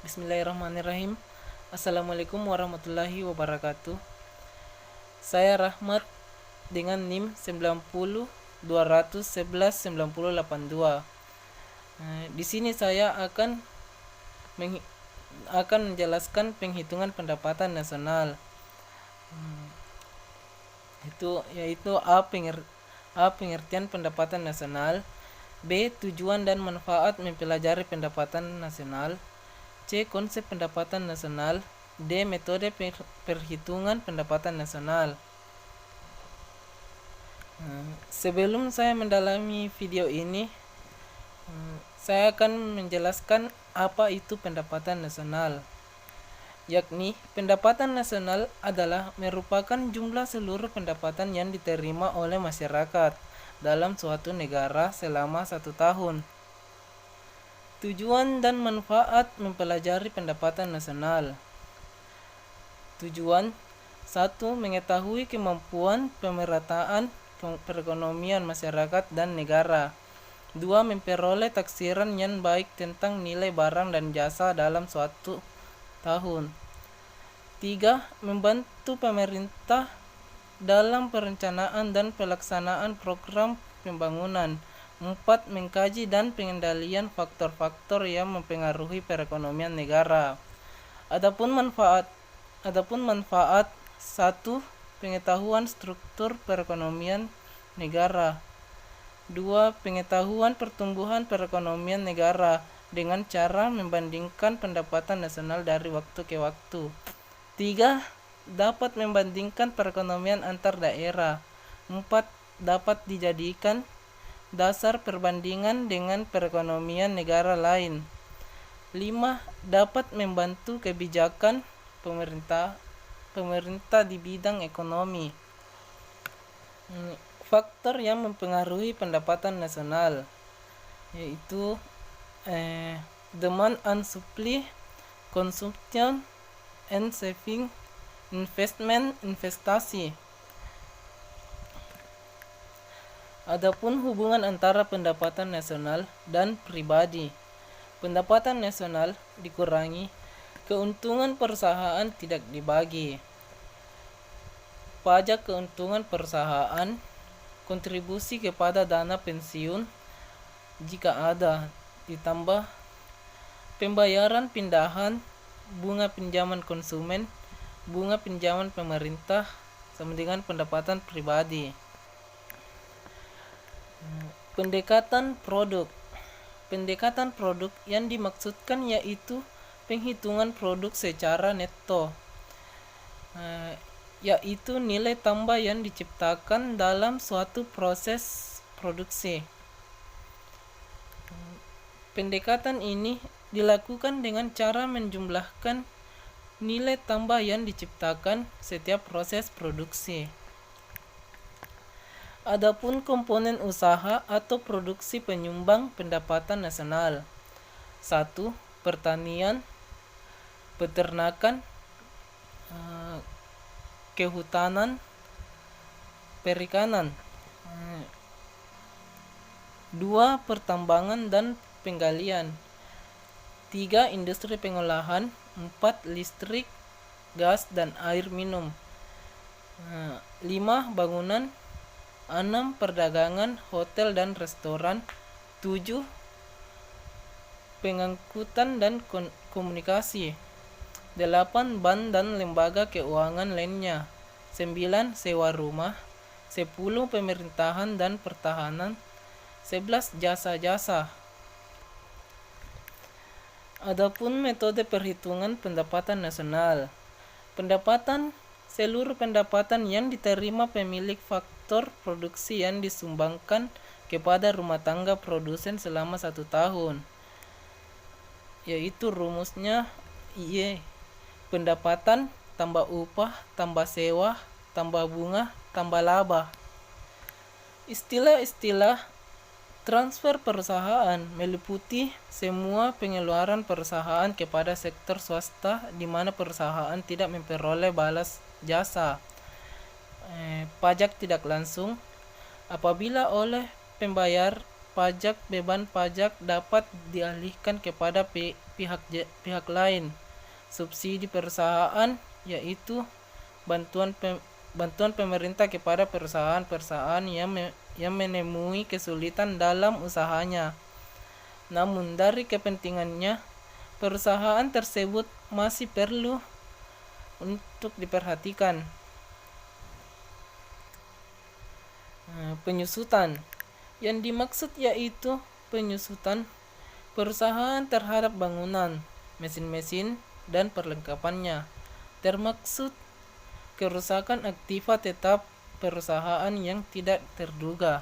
Bismillahirrahmanirrahim. Assalamualaikum warahmatullahi wabarakatuh. Saya Rahmat dengan NIM 90 211 9082. Di sini saya akan menjelaskan penghitungan pendapatan nasional. Yaitu A. Pengertian pendapatan nasional. B. Tujuan dan manfaat mempelajari pendapatan nasional. C. Konsep pendapatan nasional. D. Metode perhitungan pendapatan nasional. Sebelum saya mendalami video ini, saya akan menjelaskan apa itu pendapatan nasional. Yakni, pendapatan nasional adalah merupakan jumlah seluruh pendapatan yang diterima oleh masyarakat dalam suatu negara selama 1 tahun. Tujuan dan manfaat mempelajari pendapatan nasional. Tujuan 1. Mengetahui kemampuan pemerataan perekonomian masyarakat dan negara. 2. Memperoleh taksiran yang baik tentang nilai barang dan jasa dalam suatu tahun. 3. Membantu pemerintah dalam perencanaan dan pelaksanaan program pembangunan. 4. Mengkaji dan pengendalian faktor-faktor yang mempengaruhi perekonomian negara. Adapun manfaat 1. Pengetahuan struktur perekonomian negara. 2. Pengetahuan pertumbuhan perekonomian negara dengan cara membandingkan pendapatan nasional dari waktu ke waktu. 3. Dapat membandingkan perekonomian antar daerah. 4. Dapat dijadikan dasar perbandingan dengan perekonomian negara lain. 5. Dapat membantu kebijakan pemerintah di bidang ekonomi. Faktor yang mempengaruhi pendapatan nasional yaitu demand and supply, consumption and saving, investasi. Adapun hubungan antara pendapatan nasional dan pribadi. Pendapatan nasional dikurangi, keuntungan perusahaan tidak dibagi. Pajak keuntungan perusahaan, kontribusi kepada dana pensiun jika ada, ditambah pembayaran pindahan, bunga pinjaman konsumen, bunga pinjaman pemerintah sama dengan pendapatan pribadi. Pendekatan produk yang dimaksudkan yaitu penghitungan produk secara neto, yaitu nilai tambah yang diciptakan dalam suatu proses produksi. Pendekatan ini dilakukan dengan cara menjumlahkan nilai tambah yang diciptakan setiap proses produksi. Adapun komponen usaha atau produksi penyumbang pendapatan nasional. 1. Pertanian, peternakan, kehutanan, perikanan. 2. Pertambangan dan penggalian. 3. Industri pengolahan. 4. Listrik, gas, dan air minum. 5. Bangunan. 6. Perdagangan, hotel dan restoran. 7. Pengangkutan dan komunikasi. 8. Bank dan lembaga keuangan lainnya. 9. Sewa rumah. 10. Pemerintahan dan pertahanan. 11. Jasa-jasa. Adapun metode perhitungan pendapatan nasional. Seluruh pendapatan yang diterima pemilik faktor produksi yang disumbangkan kepada rumah tangga produsen selama 1 tahun. Yaitu rumusnya pendapatan tambah upah tambah sewa tambah bunga tambah laba. Istilah-istilah transfer perusahaan meliputi semua pengeluaran perusahaan kepada sektor swasta di mana perusahaan tidak memperoleh balas jasa. Pajak tidak langsung apabila oleh pembayar beban pajak dapat dialihkan kepada pihak lain. Subsidi perusahaan yaitu bantuan pemerintah kepada perusahaan-perusahaan yang menemui kesulitan dalam usahanya. Namun dari kepentingannya, perusahaan tersebut masih perlu untuk diperhatikan. Penyusutan yang dimaksud yaitu penyusutan perusahaan terhadap bangunan, mesin-mesin, dan perlengkapannya, termaksud kerusakan aktiva tetap perusahaan yang tidak terduga.